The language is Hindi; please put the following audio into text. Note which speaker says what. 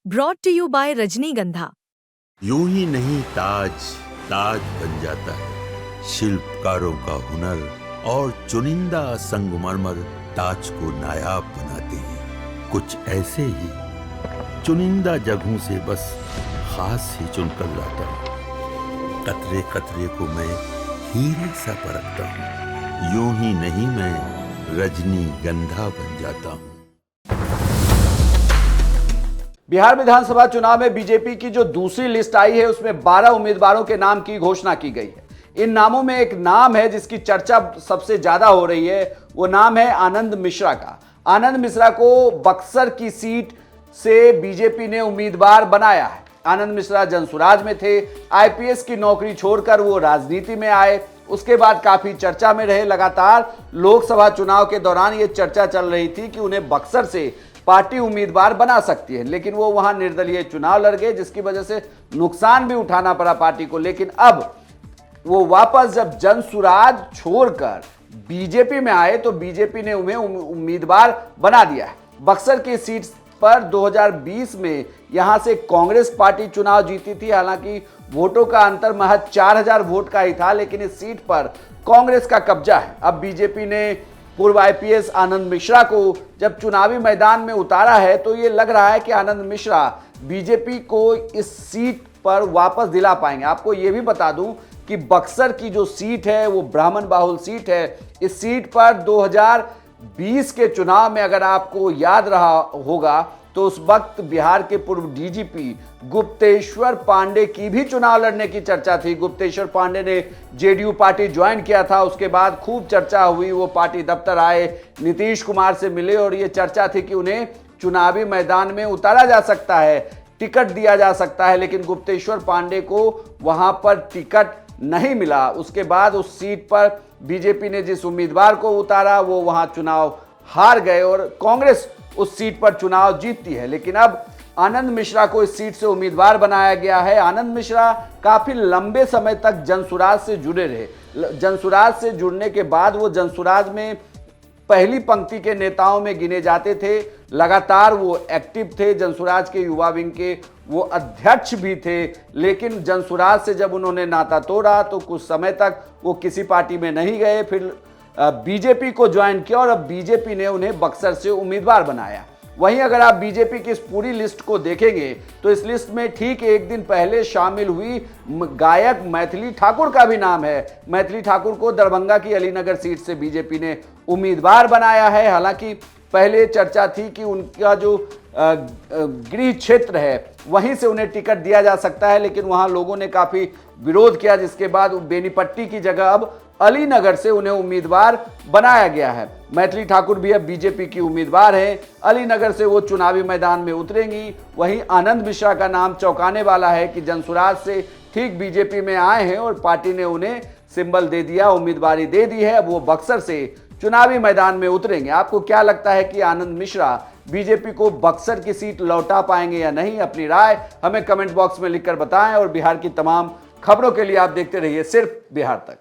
Speaker 1: ब्रॉट टू यू बाय रजनीगंधा।
Speaker 2: यूं ही नहीं ताज ताज बन जाता है, शिल्पकारों का हुनर और चुनिंदा संगमरमर ताज को नायाब बनाते हैं। कुछ ऐसे ही चुनिंदा जगहों से बस खास ही चुनकर लाता हूँ। कतरे कतरे को मैं हीरे सा परखता हूँ। यूं ही नहीं मैं रजनीगंधा बन जाता हूँ।
Speaker 3: बिहार विधानसभा चुनाव में बीजेपी की जो दूसरी लिस्ट आई है उसमें 12 उम्मीदवारों के नाम की घोषणा की गई है। इन नामों में एक नाम है जिसकी चर्चा सबसे ज्यादा हो रही है, वो नाम है आनंद मिश्रा का। आनंद मिश्रा को बक्सर की सीट से बीजेपी ने उम्मीदवार बनाया है। आनंद मिश्रा जनसुराज में थे, आईपीएस की नौकरी छोड़कर वो राजनीति में आए, उसके बाद काफी चर्चा में रहे। लगातार लोकसभा चुनाव के दौरान ये चर्चा चल रही थी कि उन्हें बक्सर से पार्टी उम्मीदवार बना सकती है, लेकिन वो वहां निर्दलीय चुनाव लड़ गए, जिसकी वजह से नुकसान भी उठाना पड़ा पार्टी को। लेकिन अब वो वापस जब जनसुराज छोड़कर बीजेपी में आए तो बीजेपी ने उन्हें उम्मीदवार बना दिया है। बक्सर की सीट पर 2020 में यहां से कांग्रेस पार्टी चुनाव जीती थी। हालांकि वोटों का अंतर महज 4000 वोट का ही था, लेकिन इस सीट पर कांग्रेस का कब्जा है। अब बीजेपी ने पूर्व आईपीएस आनंद मिश्रा को जब चुनावी मैदान में उतारा है तो ये लग रहा है कि आनंद मिश्रा बीजेपी को इस सीट पर वापस दिला पाएंगे। आपको ये भी बता दूं कि बक्सर की जो सीट है वो ब्राह्मण बाहुल सीट है। इस सीट पर 2020 के चुनाव में अगर आपको याद रहा होगा तो उस वक्त बिहार के पूर्व डीजीपी गुप्तेश्वर पांडे की भी चुनाव लड़ने की चर्चा थी। गुप्तेश्वर पांडे ने जेडीयू पार्टी ज्वाइन किया था, उसके बाद खूब चर्चा हुई, वो पार्टी दफ्तर आए, नीतीश कुमार से मिले और ये चर्चा थी कि उन्हें चुनावी मैदान में उतारा जा सकता है, टिकट दिया जा सकता है, लेकिन गुप्तेश्वर पांडे को वहां पर टिकट नहीं मिला। उसके बाद उस सीट पर बीजेपी ने जिस उम्मीदवार को उतारा वो वहां चुनाव हार गए और कांग्रेस उस सीट पर चुनाव जीतती है। लेकिन अब आनंद मिश्रा को इस सीट से उम्मीदवार बनाया गया है। आनंद मिश्रा काफी लंबे समय तक जनसुराज से जुड़े रहे। जनसुराज से जुड़ने के बाद वो जनसुराज में पहली पंक्ति के नेताओं में गिने जाते थे। लगातार वो एक्टिव थे, जनसुराज के युवा विंग के वो अध्यक्ष भी थे। लेकिन जनसुराज से जब उन्होंने नाता तोड़ा तो कुछ समय तक वो किसी पार्टी में नहीं गए, फिर बीजेपी को ज्वाइन किया और अब बीजेपी ने उन्हें बक्सर से उम्मीदवार बनाया। वहीं अगर आप बीजेपी की इस पूरी लिस्ट को देखेंगे तो इस लिस्ट में ठीक एक दिन पहले शामिल हुई गायक मैथिली ठाकुर का भी नाम है। मैथिली ठाकुर को दरभंगा की अलीनगर सीट से बीजेपी ने उम्मीदवार बनाया है। हालांकि पहले चर्चा थी कि उनका जो गृह क्षेत्र है वहीं से उन्हें टिकट दिया जा सकता है, लेकिन वहां लोगों ने काफी विरोध किया, जिसके बाद बेनीपट्टी की जगह अब अलीनगर से उन्हें उम्मीदवार बनाया गया है। मैथिली ठाकुर भी अब बीजेपी की उम्मीदवार हैं। अलीनगर से वो चुनावी मैदान में उतरेंगी। वहीं आनंद मिश्रा का नाम चौंकाने वाला है कि जनसुराज से ठीक बीजेपी में आए हैं और पार्टी ने उन्हें सिंबल दे दिया, उम्मीदवारी दे दी है। अब वो बक्सर से चुनावी मैदान में उतरेंगे। आपको क्या लगता है कि आनंद मिश्रा बीजेपी को बक्सर की सीट लौटा पाएंगे या नहीं? अपनी राय हमें कमेंट बॉक्स में लिखकर बताएं और बिहार की तमाम खबरों के लिए आप देखते रहिए सिर्फ बिहार तक।